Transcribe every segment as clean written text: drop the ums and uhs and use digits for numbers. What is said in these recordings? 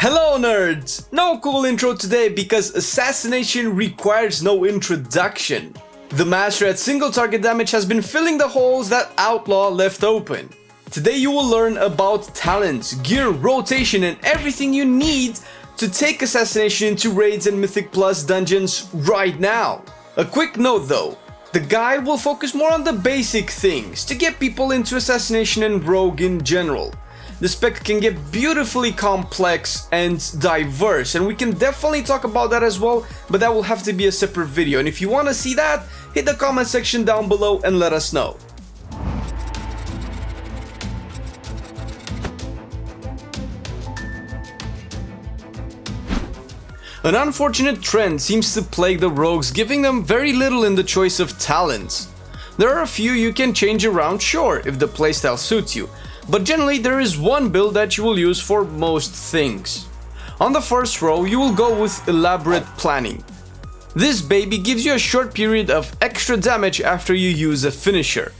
Hello nerds! No cool intro today because Assassination requires no introduction. The master at single target damage has been filling the holes that Outlaw left open. Today you will learn about talents, gear, rotation and everything you need to take Assassination into raids and Mythic Plus dungeons right now. A quick note though, the guide will focus more on the basic things to get people into Assassination and Rogue in general. The spec can get beautifully complex and diverse, and we can definitely talk about that as well, but that will have to be a separate video, and if you want to see that, hit the comment section down below and let us know. An unfortunate trend seems to plague the rogues, giving them very little in the choice of talents. There are a few you can change around, sure, if the playstyle suits you, but generally there is one build that you will use for most things. On the first row you will go with elaborate planning. This baby gives you a short period of extra damage after you use a finisher.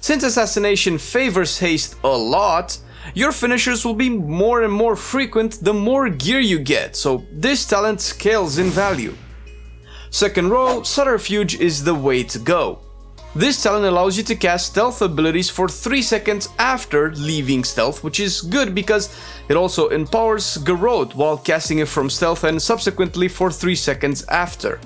Since Assassination favors haste a lot, your finishers will be more and more frequent the more gear you get, so this talent scales in value. Second row, Subterfuge is the way to go. This talent allows you to cast stealth abilities for 3 seconds after leaving stealth, which is good because it also empowers Garrote while casting it from stealth and subsequently for 3 seconds after.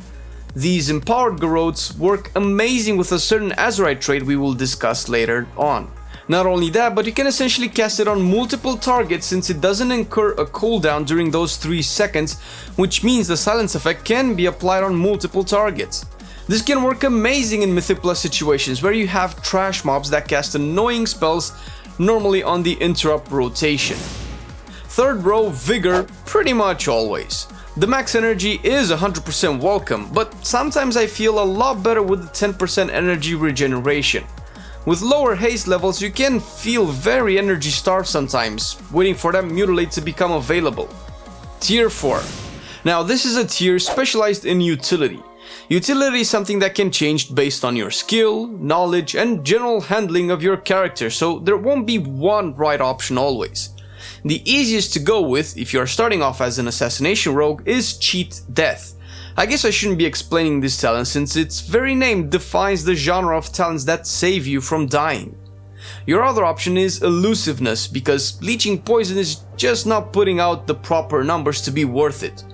These empowered Garrotes work amazing with a certain Azerite trait we will discuss later on. Not only that, but you can essentially cast it on multiple targets since it doesn't incur a cooldown during those 3 seconds, which means the silence effect can be applied on multiple targets. This can work amazing in Mythic Plus situations where you have trash mobs that cast annoying spells, normally on the interrupt rotation. Third row, Vigor, pretty much always. The max energy is 100% welcome, but sometimes I feel a lot better with the 10% energy regeneration. With lower haste levels you can feel very energy starved sometimes, waiting for that mutilate to become available. Tier 4. Now this is a tier specialized in utility. Utility is something that can change based on your skill, knowledge and general handling of your character, so there won't be one right option always. The easiest to go with if you are starting off as an Assassination Rogue is Cheat Death. I guess I shouldn't be explaining this talent since its very name defines the genre of talents that save you from dying. Your other option is Elusiveness, because leeching poison is just not putting out the proper numbers to be worth it.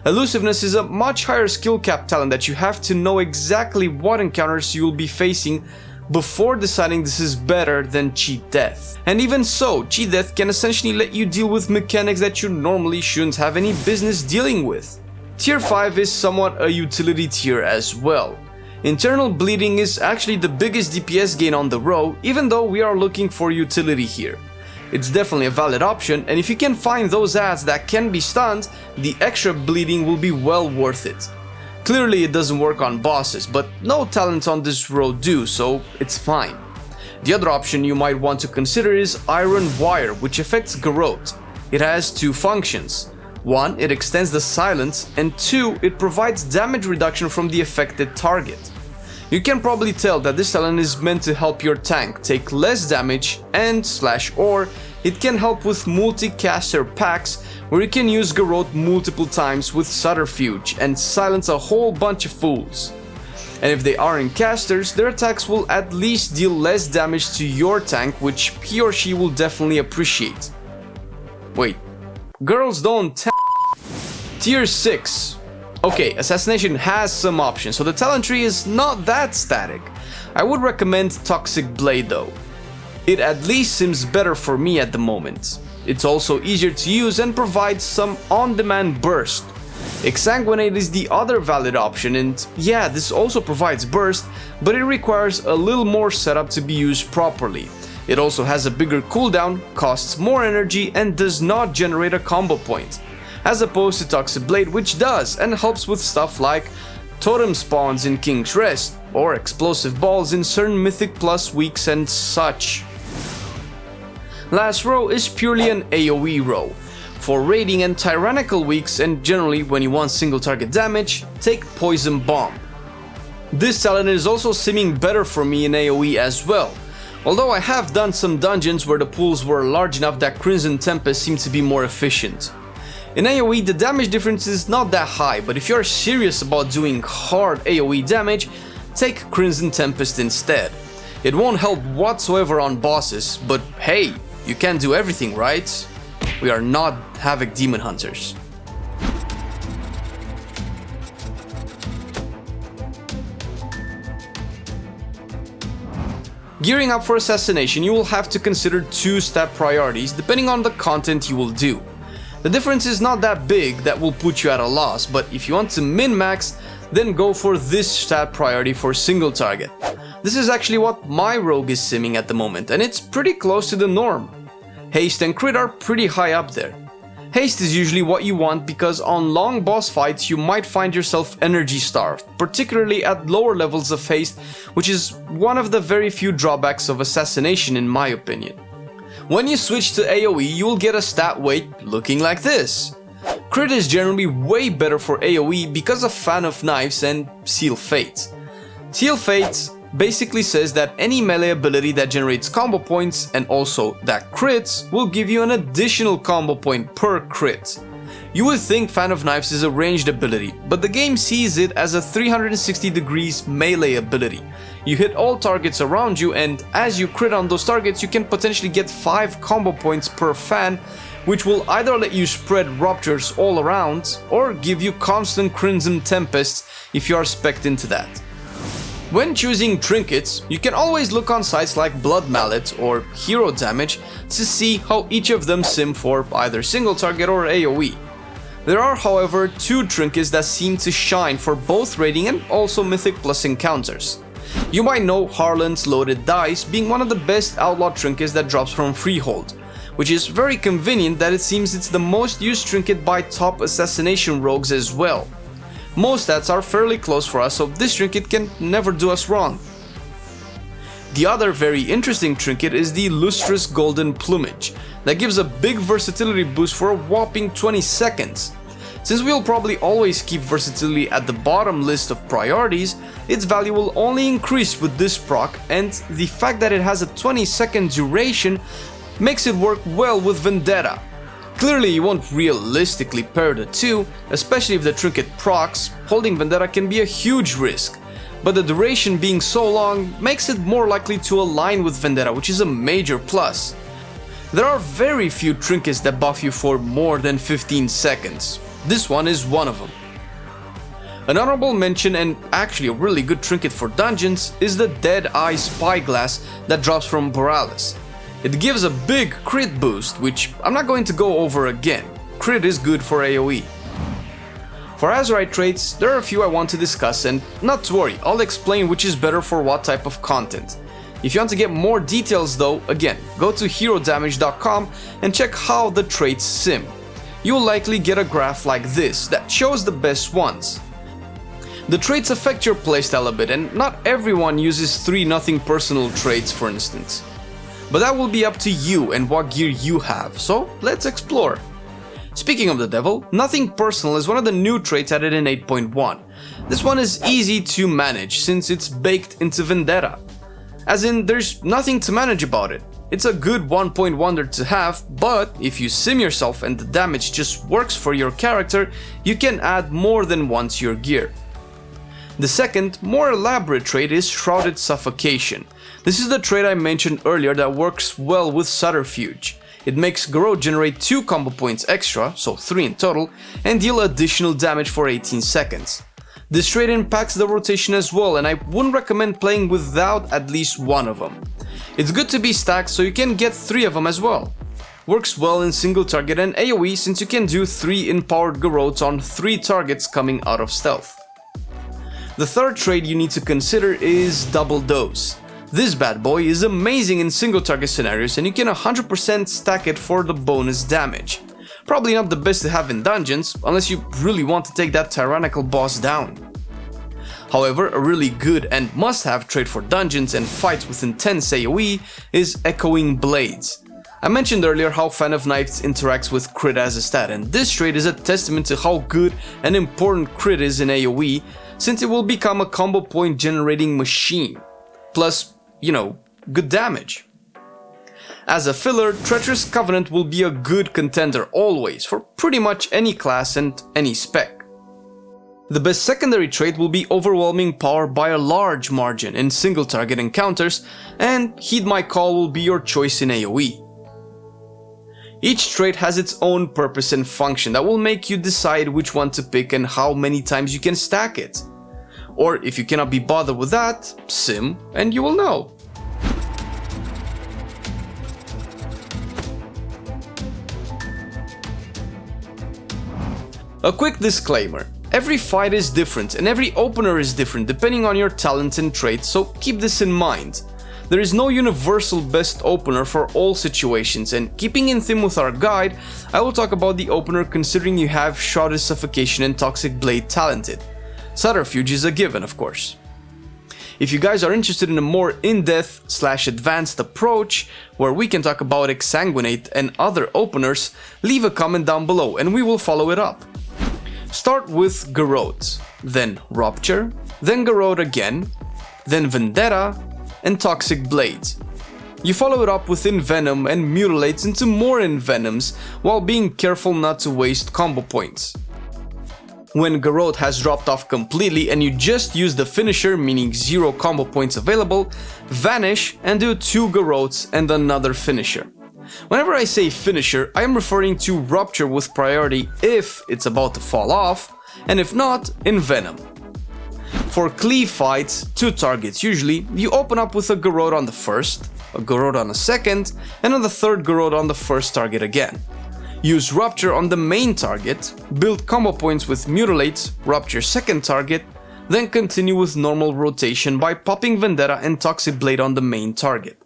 Elusiveness is a much higher skill cap talent that you have to know exactly what encounters you will be facing before deciding this is better than Cheat Death. And even so, Cheat Death can essentially let you deal with mechanics that you normally shouldn't have any business dealing with. Tier 5 is somewhat a utility tier as well. Internal Bleeding is actually the biggest DPS gain on the row, even though we are looking for utility here. It's definitely a valid option, and if you can find those ads that can be stunned, the extra bleeding will be well worth it. Clearly it doesn't work on bosses, but no talents on this row do, so it's fine. The other option you might want to consider is Iron Wire, which affects Garrote. It has 2 functions. 1, it extends the silence, and 2, it provides damage reduction from the affected target. You can probably tell that this talent is meant to help your tank take less damage and /or it can help with multi-caster packs where you can use Garrote multiple times with Subterfuge and silence a whole bunch of fools. And if they aren't casters, their attacks will at least deal less damage to your tank, which he or she will definitely appreciate. Wait, girls don't Tier 6. Okay, Assassination has some options, so the talent tree is not that static. I would recommend Toxic Blade though. It at least seems better for me at the moment. It's also easier to use and provides some on-demand burst. Exsanguinate is the other valid option, and yeah, this also provides burst, but it requires a little more setup to be used properly. It also has a bigger cooldown, costs more energy and does not generate a combo point, as opposed to Toxic Blade, which does and helps with stuff like totem spawns in King's Rest or explosive balls in certain Mythic Plus weeks and such. Last row is purely an AoE row. For raiding and tyrannical weeks and generally when you want single target damage, take Poison Bomb. This talent is also seeming better for me in AoE as well. Although I have done some dungeons where the pools were large enough that Crimson Tempest seemed to be more efficient. In AoE, the damage difference is not that high, but if you are serious about doing hard AoE damage, take Crimson Tempest instead. It won't help whatsoever on bosses, but hey, you can't do everything, right? We are not Havoc Demon Hunters. Gearing up for Assassination, you will have to consider two stat priorities depending on the content you will do. The difference is not that big that will put you at a loss, but if you want to min-max, then go for this stat priority for single target. This is actually what my rogue is simming at the moment, and it's pretty close to the norm. Haste and crit are pretty high up there. Haste is usually what you want because on long boss fights you might find yourself energy starved, particularly at lower levels of haste, which is one of the very few drawbacks of Assassination in my opinion. When you switch to AoE, you will get a stat weight looking like this. Crit is generally way better for AoE because of Fan of Knives and Seal Fate. Seal Fate basically says that any melee ability that generates combo points and also that crits will give you an additional combo point per crit. You would think Fan of Knives is a ranged ability, but the game sees it as a 360 degrees melee ability. You hit all targets around you, and as you crit on those targets you can potentially get 5 combo points per fan, which will either let you spread ruptures all around or give you constant Crimson Tempests if you are spec'd into that. When choosing trinkets, you can always look on sites like Blood Mallet or Hero Damage to see how each of them sim for either single target or AoE. There are, however, two trinkets that seem to shine for both raiding and also Mythic plus encounters. You might know Harlan's Loaded Dice being one of the best outlaw trinkets that drops from Freehold, which is very convenient that it seems it's the most used trinket by top Assassination Rogues as well. Most stats are fairly close for us, so this trinket can never do us wrong. The other very interesting trinket is the Lustrous Golden Plumage, that gives a big versatility boost for a whopping 20 seconds. Since we'll probably always keep versatility at the bottom list of priorities, its value will only increase with this proc, and the fact that it has a 20-second duration makes it work well with Vendetta. Clearly you won't realistically pair the two, especially if the trinket procs. Holding Vendetta can be a huge risk, but the duration being so long makes it more likely to align with Vendetta, which is a major plus. There are very few trinkets that buff you for more than 15 seconds. This one is one of them. An honorable mention, and actually a really good trinket for dungeons, is the Dead Eye Spyglass that drops from Borealis. It gives a big crit boost, which I'm not going to go over again. Crit is good for AoE. For Azerite traits, there are a few I want to discuss, and not to worry, I'll explain which is better for what type of content. If you want to get more details though, again, go to herodamage.com and check how the traits sim. You'll likely get a graph like this that shows the best ones. The traits affect your playstyle a bit, and not everyone uses 3 nothing personal traits for instance. But that will be up to you and what gear you have, so let's explore. Speaking of the devil, nothing personal is one of the new traits added in 8.1. This one is easy to manage since it's baked into Vendetta. As in, there's nothing to manage about it. It's a good 1-point wonder to have, but if you sim yourself and the damage just works for your character, you can add more than one to your gear. The second, more elaborate trait is Shrouded Suffocation. This is the trait I mentioned earlier that works well with Subterfuge. It makes Garou generate 2 combo points extra, so 3 in total, and deal additional damage for 18 seconds. This trait impacts the rotation as well, and I wouldn't recommend playing without at least one of them. It's good to be stacked so you can get 3 of them as well. Works well in single target and AoE since you can do 3 empowered Garous on 3 targets coming out of stealth. The third trait you need to consider is Double Dose. This bad boy is amazing in single target scenarios and you can 100% stack it for the bonus damage. Probably not the best to have in dungeons, unless you really want to take that tyrannical boss down. However, a really good and must-have trait for dungeons and fights with intense AoE is Echoing Blades. I mentioned earlier how Fan of Knives interacts with crit as a stat, and this trait is a testament to how good and important crit is in AoE, since it will become a combo point generating machine. Plus, you know, good damage. As a filler, Treacherous Covenant will be a good contender always for pretty much any class and any spec. The best secondary trait will be Overwhelming Power by a large margin in single target encounters, and Heed My Call will be your choice in AoE. Each trait has its own purpose and function that will make you decide which one to pick and how many times you can stack it. Or if you cannot be bothered with that, sim and you will know. A quick disclaimer. Every fight is different and every opener is different depending on your talent and traits, so keep this in mind. There is no universal best opener for all situations, and keeping in theme with our guide, I will talk about the opener considering you have Shrouded Suffocation and Toxic Blade talented. Subterfuge is a given, of course. If you guys are interested in a more in-depth / advanced approach, where we can talk about Exsanguinate and other openers, leave a comment down below and we will follow it up. Start with Garrote, then Rupture, then Garrote again, then Vendetta, and Toxic Blades. You follow it up with Envenom and Mutilates into more Envenoms while being careful not to waste combo points. When Garrote has dropped off completely and you just use the finisher, meaning 0 combo points available, vanish and do 2 Garrotes and another finisher. Whenever I say finisher, I am referring to Rupture with priority if it's about to fall off, and if not, Envenom. For cleave fights, 2 targets usually, you open up with a Garrote on the first, a Garrote on the second, and on the third Garrote on the first target again. Use Rupture on the main target, build combo points with Mutilates, Rupture second target, then continue with normal rotation by popping Vendetta and Toxic Blade on the main target.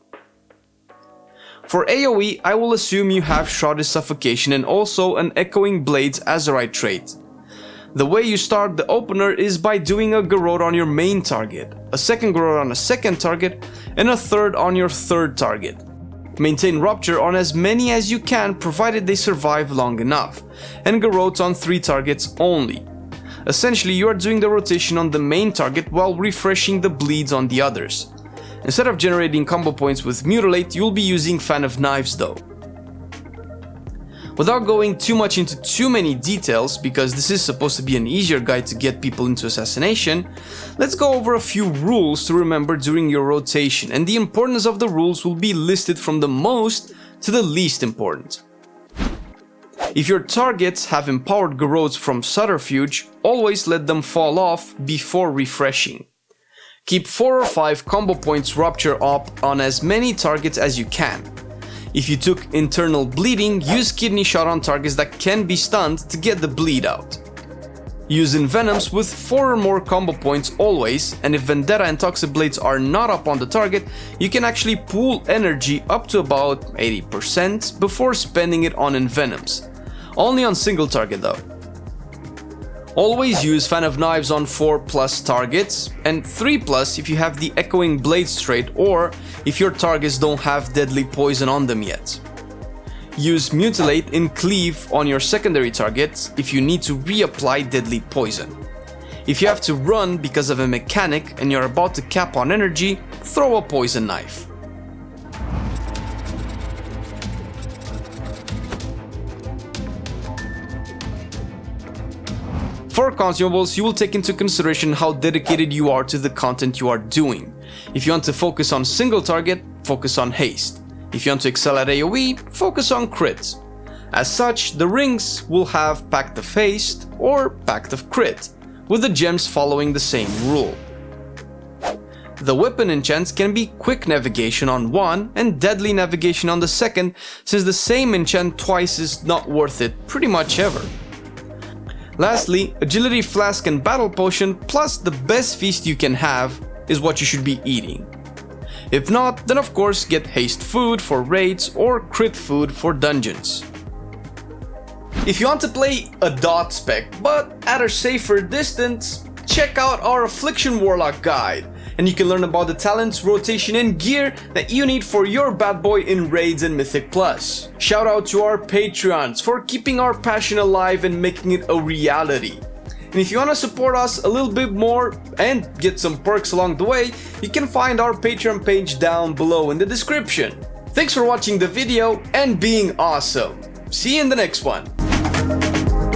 For AoE, I will assume you have Shrouded Suffocation and also an Echoing Blades Azerite trait. The way you start the opener is by doing a Garrote on your main target, a second Garrote on a second target, and a third on your third target. Maintain Rupture on as many as you can provided they survive long enough, and Garrote on 3 targets only. Essentially, you are doing the rotation on the main target while refreshing the bleeds on the others. Instead of generating combo points with Mutilate, you'll be using Fan of Knives though. Without going too much into too many details, because this is supposed to be an easier guide to get people into Assassination, let's go over a few rules to remember during your rotation, and the importance of the rules will be listed from the most to the least important. If your targets have empowered Garrotes from Subterfuge, always let them fall off before refreshing. Keep 4 or 5 combo points Rupture up on as many targets as you can. If you took internal bleeding, use Kidney Shot on targets that can be stunned to get the bleed out. Use Envenoms with 4 or more combo points always, and if Vendetta and Toxic Blades are not up on the target, you can actually pool energy up to about 80% before spending it on Envenoms. Only on single target though. Always use Fan of Knives on 4+ targets, and 3+ if you have the Echoing Blades trait or if your targets don't have deadly poison on them yet. Use Mutilate in Cleave on your secondary targets if you need to reapply deadly poison. If you have to run because of a mechanic and you're about to cap on energy, throw a poison knife. For consumables, you will take into consideration how dedicated you are to the content you are doing. If you want to focus on single target, focus on haste. If you want to excel at AoE, focus on crit. As such, the rings will have Pact of Haste or Pact of Crit, with the gems following the same rule. The weapon enchants can be Quick Navigation on one and Deadly Navigation on the second, since the same enchant twice is not worth it pretty much ever. Lastly, Agility Flask and Battle Potion plus the best feast you can have is what you should be eating. If not, then of course get Haste Food for raids or Crit Food for dungeons. If you want to play a dot spec but at a safer distance, check out our Affliction Warlock guide, and you can learn about the talents, rotation and gear that you need for your bad boy in raids and Mythic Plus. Shout out to our Patreons for keeping our passion alive and making it a reality. And if you want to support us a little bit more and get some perks along the way, you can find our Patreon page down below in the description. Thanks for watching the video and being awesome. See you in the next one.